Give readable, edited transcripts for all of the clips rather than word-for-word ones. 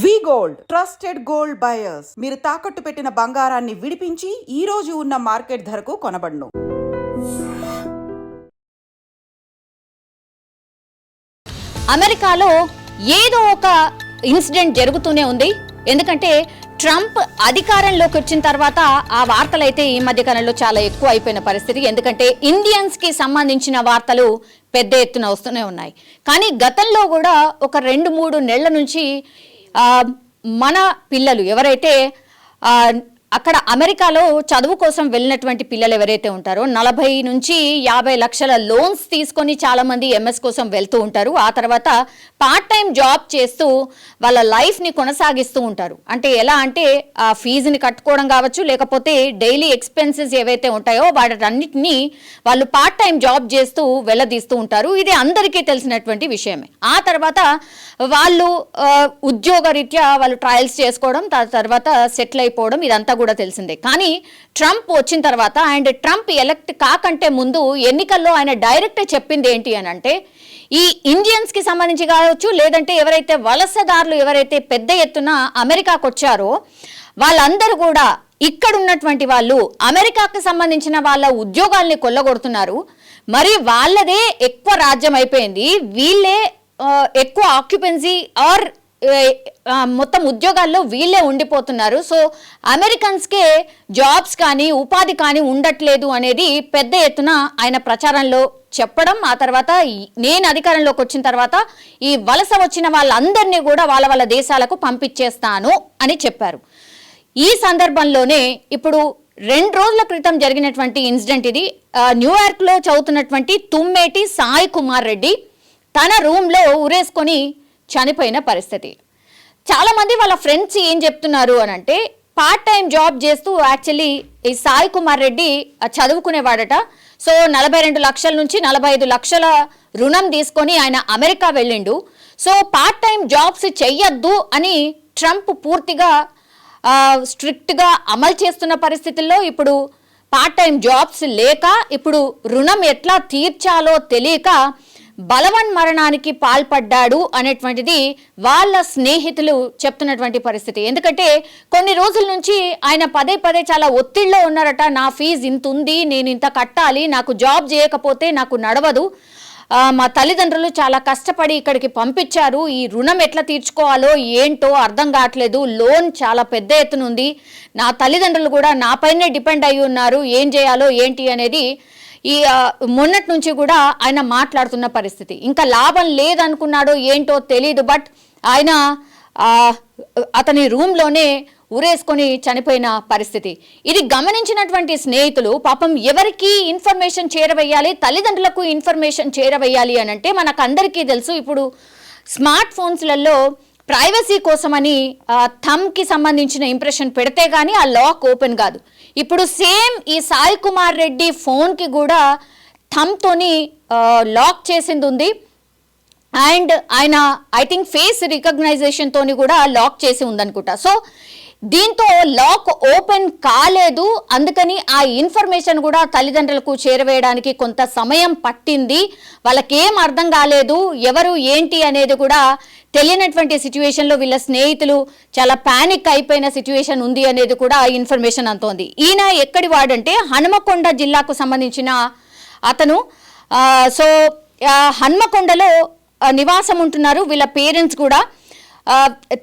వి gold trusted gold buyers. మీరు తాకట్టు పెట్టిన బంగారాన్ని విడిపించి ఈ రోజు ఉన్న మార్కెట్ ధరకు కొనబడును. అమెరికాలో ఏదో ఒక ఇన్సిడెంట్ జరుగుతూనే ఉంది. ఎందుకంటే ట్రంప్ అధికారంలోకి వచ్చిన తర్వాత ఆ వార్తలైతే ఈ మధ్య కాలంలో చాలా ఎక్కువ అయిపోయిన పరిస్థితి. ఎందుకంటే ఇండియన్స్ కి సంబంధించిన వార్తలు పెద్ద ఎత్తున వస్తూనే ఉన్నాయి. కానీ గతంలో కూడా ఒక 2-3 నెలల నుంచి మన పిల్లలు ఎవరైతే అక్కడ అమెరికాలో చదువు కోసం వెళ్ళినటువంటి పిల్లలు ఎవరైతే ఉంటారో 40 నుంచి 50 లక్షల లోన్స్ తీసుకొని చాలా మంది ఎంఎస్ కోసం వెళ్తూ ఉంటారు. ఆ తర్వాత పార్ట్ టైం జాబ్ చేస్తూ వాళ్ళ లైఫ్ని కొనసాగిస్తూ ఉంటారు. అంటే ఎలా అంటే ఆ ఫీజుని కట్టుకోవడం కావచ్చు, లేకపోతే డైలీ ఎక్స్పెన్సెస్ ఏవైతే ఉంటాయో వాటన్నిటిని వాళ్ళు పార్ట్ టైం జాబ్ చేస్తూ వెళ్ళదీస్తూ ఉంటారు. ఇది అందరికీ తెలిసినటువంటి విషయమే. ఆ తర్వాత వాళ్ళు ఉద్యోగరీత్యా వాళ్ళు ట్రయల్స్ చేసుకోవడం, తర్వాత సెటిల్ అయిపోవడం, ఇదంతా కూడా తెలిసిందే. కానీ ట్రంప్ వచ్చిన తర్వాత అండ్ ట్రంప్ ఎలక్ట్ కాకంటే ముందు ఎన్నికల్లో ఆయన డైరెక్ట్ చెప్పింది ఏంటి అని అంటే, ఈ ఇండియన్స్ కి సంబంధించి కావచ్చు, లేదంటే ఎవరైతే వలసదారులు ఎవరైతే పెద్ద ఎత్తున అమెరికాకు వచ్చారో వాళ్ళందరూ కూడా ఇక్కడ ఉన్నటువంటి వాళ్ళు అమెరికాకి సంబంధించిన వాళ్ళ ఉద్యోగాల్ని కొల్లగొడుతున్నారు. మరి వాళ్ళదే ఎక్కువ రాజ్యం అయిపోయింది, వీళ్ళే ఎక్కువ ఆక్యుపెన్సీ ఆర్ మొత్తం ఉద్యోగాల్లో వీళ్ళే ఉండిపోతున్నారు. సో అమెరికన్స్కే జాబ్స్ కానీ ఉపాధి కానీ ఉండట్లేదు అనేది పెద్ద ఎత్తున ఆయన ప్రచారంలో చెప్పడం. ఆ తర్వాత నేను అధికారంలోకి వచ్చిన తర్వాత ఈ వలస వచ్చిన వాళ్ళందరినీ కూడా వాళ్ళ దేశాలకు పంపించేస్తాను అని చెప్పారు. ఈ సందర్భంలోనే ఇప్పుడు 2 రోజుల క్రితం జరిగినటువంటి ఇన్సిడెంట్ ఇది. న్యూయార్క్లో చదువుతున్నటువంటి తుమ్మేటి సాయి కుమార్ రెడ్డి తన రూమ్లో ఉరేసుకొని చనిపోయిన పరిస్థితి. చాలామంది వాళ్ళ ఫ్రెండ్స్ ఏం చెప్తున్నారు అని అంటే, పార్ట్ టైం జాబ్ చేస్తూ యాక్చువల్లీ ఈ సాయి కుమార్ రెడ్డి చదువుకునేవాడట. సో 42 లక్షల నుంచి 45 లక్షల రుణం తీసుకొని ఆయన అమెరికా వెళ్ళిండు. సో పార్ట్ టైం జాబ్స్ చెయ్యొద్దు అని ట్రంప్ పూర్తిగా స్ట్రిక్ట్గా అమలు చేస్తున్న పరిస్థితుల్లో ఇప్పుడు పార్ట్ టైం జాబ్స్ లేక ఇప్పుడు రుణం ఎట్లా తీర్చాలో తెలియక బలవన్ మరణానికి పాల్పడ్డాడు అనేటువంటిది వాళ్ళ స్నేహితులు చెప్తున్నటువంటి పరిస్థితి. ఎందుకంటే కొన్ని రోజుల నుంచి ఆయన పదే చాలా ఒత్తిడిలో ఉన్నారట. నా ఫీజు ఇంత ఉంది, నేను ఇంత కట్టాలి, నాకు జాబ్ చేయకపోతే నాకు నడవదు, మా తల్లిదండ్రులు చాలా కష్టపడి ఇక్కడికి పంపించారు, ఈ రుణం ఎట్లా తీర్చుకోవాలో ఏంటో అర్థం కావట్లేదు, లోన్ చాలా పెద్ద ఎత్తున ఉంది, నా తల్లిదండ్రులు కూడా నాపైనే డిపెండ్ అయి ఉన్నారు, ఏం చేయాలో ఏంటి అనేది ఈ మొన్నటి నుంచి కూడా ఆయన మాట్లాడుతున్న పరిస్థితి. ఇంకా లాభం లేదనుకున్నాడో ఏంటో తెలీదు, బట్ ఆయన అతని రూమ్లోనే ఉరేసుకొని చనిపోయిన పరిస్థితి. ఇది గమనించినటువంటి స్నేహితులు పాపం ఎవరికి ఇన్ఫర్మేషన్ చేరవేయాలి, తల్లిదండ్రులకు ఇన్ఫర్మేషన్ చేరవేయాలి అని అంటే మనకందరికీ తెలుసు, ఇప్పుడు స్మార్ట్ ఫోన్స్లలో ప్రైవసీ కోసమని థంబ్కి సంబంధించిన ఇంప్రెషన్ పెడితే కానీ ఆ లాక్ ఓపెన్ కాదు. ఇప్పుడు సేమ్ ఈ సాయి కుమార్ రెడ్డి ఫోన్కి కూడా థంబ్తోని లాక్ చేసింది ఉంది. అండ్ ఆయన ఐ థింక్ ఫేస్ రికగ్నైజేషన్ తోని కూడా లాక్ చేసి ఉందనుకుంటా. సో దీంతో లాక్ ఓపెన్ కాలేదు, అందుకని ఆ ఇన్ఫర్మేషన్ కూడా తల్లిదండ్రులకు చేరవేయడానికి కొంత సమయం పట్టింది. వాళ్ళకేం అర్థం కాలేదు, ఎవరు ఏంటి అనేది కూడా తెలియనటువంటి సిచ్యువేషన్లో వీళ్ళ స్నేహితులు చాలా పానిక్ అయిపోయిన సిచ్యువేషన్ ఉంది అనేది కూడా ఇన్ఫర్మేషన్ అంతోంది. ఈయన ఎక్కడి వాడంటే హనుమకొండ జిల్లాకు సంబంధించిన అతను. సో హనుమకొండలో నివాసం ఉంటున్నారు వీళ్ళ పేరెంట్స్ కూడా.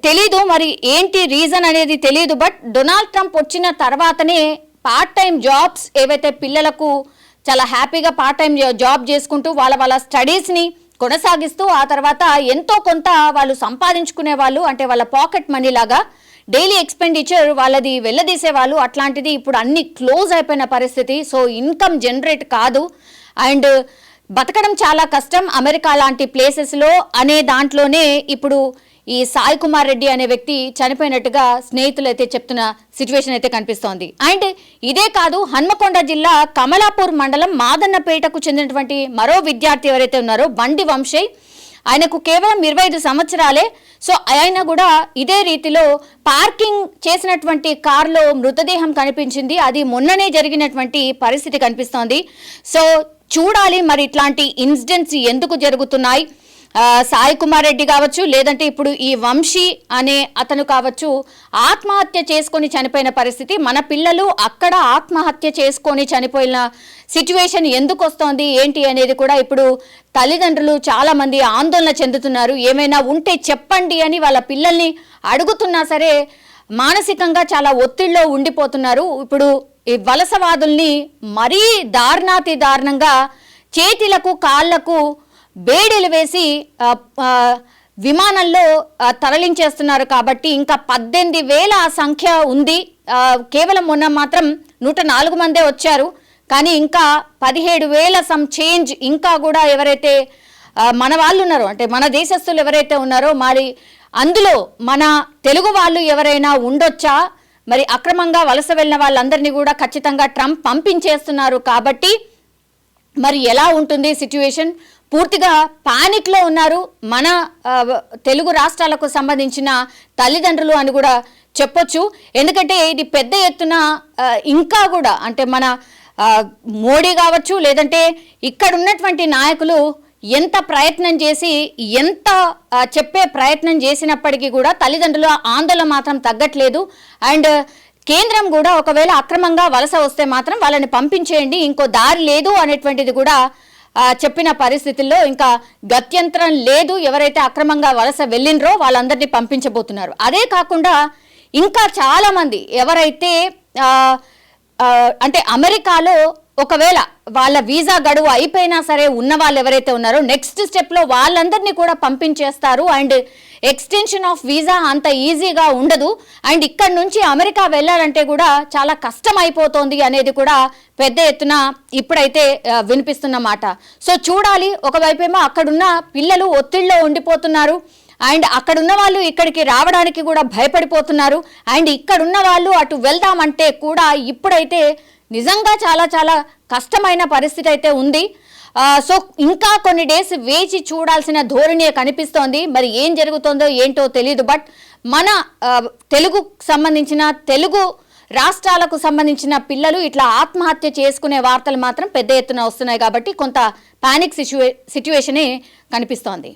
తెలీదు మరి ఏంటి రీజన్ అనేది తెలియదు, బట్ డొనాల్డ్ ట్రంప్ వచ్చిన తర్వాతనే పార్ట్ టైం జాబ్స్ ఏవైతే పిల్లలకు చాలా హ్యాపీగా పార్ట్ టైం జాబ్ చేసుకుంటూ వాళ్ళ స్టడీస్ని కొనసాగిస్తూ ఆ తర్వాత ఎంతో కొంత వాళ్ళు సంపాదించుకునే వాళ్ళు, అంటే వాళ్ళ పాకెట్ మనీ లాగా డైలీ ఎక్స్పెండిచర్ వాళ్ళది వెళ్ళదీసేవాళ్ళు. అట్లాంటిది ఇప్పుడు అన్ని క్లోజ్ అయిపోయిన పరిస్థితి. సో ఇన్కమ్ జనరేట్ కాదు అండ్ బతకడం చాలా కష్టం అమెరికా లాంటి ప్లేసెస్లో అనే దాంట్లోనే ఇప్పుడు ఈ సాయి కుమార్ రెడ్డి అనే వ్యక్తి చనిపోయినట్టుగా స్నేహితులు అయితే చెప్తున్న సిచ్యువేషన్ అయితే కనిపిస్తోంది. అండ్ ఇదే కాదు, హన్మకొండ జిల్లా కమలాపూర్ మండలం మాదన్నపేటకు చెందినటువంటి మరో విద్యార్థి ఎవరైతే ఉన్నారో బండి వంశయ్, ఆయనకు కేవలం 25 సంవత్సరాలే. సో ఆయన కూడా ఇదే రీతిలో పార్కింగ్ చేసినటువంటి కారులో మృతదేహం కనిపించింది. అది మొన్ననే జరిగినటువంటి పరిస్థితి కనిపిస్తోంది. సో చూడాలి మరి ఇట్లాంటి ఇన్సిడెంట్స్ ఎందుకు జరుగుతున్నాయి, సాయి కుమార్ రెడ్డి కావచ్చు, లేదంటే ఇప్పుడు ఈ వంశీ అనే అతను కావచ్చు, ఆత్మహత్య చేసుకొని చనిపోయిన పరిస్థితి. మన పిల్లలు అక్కడ ఆత్మహత్య చేసుకొని చనిపోయిన సిచ్యువేషన్ ఎందుకు వస్తోంది ఏంటి అనేది కూడా ఇప్పుడు తల్లిదండ్రులు చాలా మంది ఆందోళన చెందుతున్నారు. ఏమైనా ఉంటే చెప్పండి అని వాళ్ళ పిల్లల్ని అడుగుతున్నా సరే మానసికంగా చాలా ఒత్తిడిలో ఉండిపోతున్నారు. ఇప్పుడు ఈ వలసవాదుల్ని మరీ దారుణాతి దారుణంగా చేతులకు కాళ్లకు బేడీలు వేసి విమానంలో తరలించేస్తున్నారు. కాబట్టి ఇంకా 18,000 ఆ సంఖ్య ఉంది. కేవలం మొన్న మాత్రం 104 మందే వచ్చారు. కానీ ఇంకా 17,000 సమ్ చేంజ్ ఇంకా కూడా ఎవరైతే మన వాళ్ళు ఉన్నారో, అంటే మన దేశస్తులు ఎవరైతే ఉన్నారో, మరి అందులో మన తెలుగు వాళ్ళు ఎవరైనా ఉండొచ్చా? మరి అక్రమంగా వలస వెళ్ళిన వాళ్ళందరినీ కూడా ఖచ్చితంగా ట్రంప్ పంపించేస్తున్నారు. కాబట్టి మరి ఎలా ఉంటుంది సిచ్యువేషన్? పూర్తిగా పానిక్లో ఉన్నారు మన తెలుగు రాష్ట్రాలకు సంబంధించిన తల్లిదండ్రులు అని కూడా చెప్పొచ్చు. ఎందుకంటే ఇది పెద్ద ఎత్తున ఇంకా కూడా అంటే మన మోడీ కావచ్చు, లేదంటే ఇక్కడ ఉన్నటువంటి నాయకులు ఎంత ప్రయత్నం చేసి ఎంత చెప్పే ప్రయత్నం చేసినప్పటికీ కూడా తల్లిదండ్రుల ఆందోళన మాత్రం తగ్గట్లేదు. అండ్ కేంద్రం కూడా ఒకవేళ అక్రమంగా వలస వస్తే మాత్రం వాళ్ళని పంపించేయండి, ఇంకో దారి లేదు అనేటువంటిది కూడా చెప్పిన పరిస్థితుల్లో ఇంకా గత్యంతరం లేదు. ఎవరైతే అక్రమంగా వలస వెళ్ళినరో వాళ్ళందరినీ పంపించబోతున్నారు. అదే కాకుండా ఇంకా చాలా మంది ఎవరైతే అంటే అమెరికాలో ఒకవేళ వాళ్ళ వీసా గడువు అయిపోయినా సరే ఉన్న వాళ్ళు ఎవరైతే ఉన్నారో నెక్స్ట్ స్టెప్లో వాళ్ళందరినీ కూడా పంపించేస్తారు. అండ్ ఎక్స్టెన్షన్ ఆఫ్ వీసా అంత ఈజీగా ఉండదు. అండ్ ఇక్కడ నుంచి అమెరికా వెళ్ళాలంటే కూడా చాలా కష్టం అయిపోతుంది అనేది కూడా పెద్ద ఎత్తున ఇప్పుడైతే వినిపిస్తున్న మాట. సో చూడాలి. ఒకవైపేమో అక్కడున్న పిల్లలు ఒత్తిడిలో ఉండిపోతున్నారు. అండ్ అక్కడున్న వాళ్ళు ఇక్కడికి రావడానికి కూడా భయపడిపోతున్నారు. అండ్ ఇక్కడున్న వాళ్ళు అటు వెళ్దామంటే కూడా ఇప్పుడైతే నిజంగా చాలా చాలా కష్టమైన పరిస్థితి అయితే ఉంది. సో ఇంకా కొన్ని డేస్ వేచి చూడాల్సిన ధోరణి కనిపిస్తోంది. మరి ఏం జరుగుతుందో ఏంటో తెలియదు. బట్ మన తెలుగు సంబంధించిన తెలుగు రాష్ట్రాలకు సంబంధించిన పిల్లలు ఇట్లా ఆత్మహత్య చేసుకునే వార్తలు మాత్రం పెద్ద ఎత్తున వస్తున్నాయి. కాబట్టి కొంత పానిక్ సిచ్యువేషనే కనిపిస్తోంది.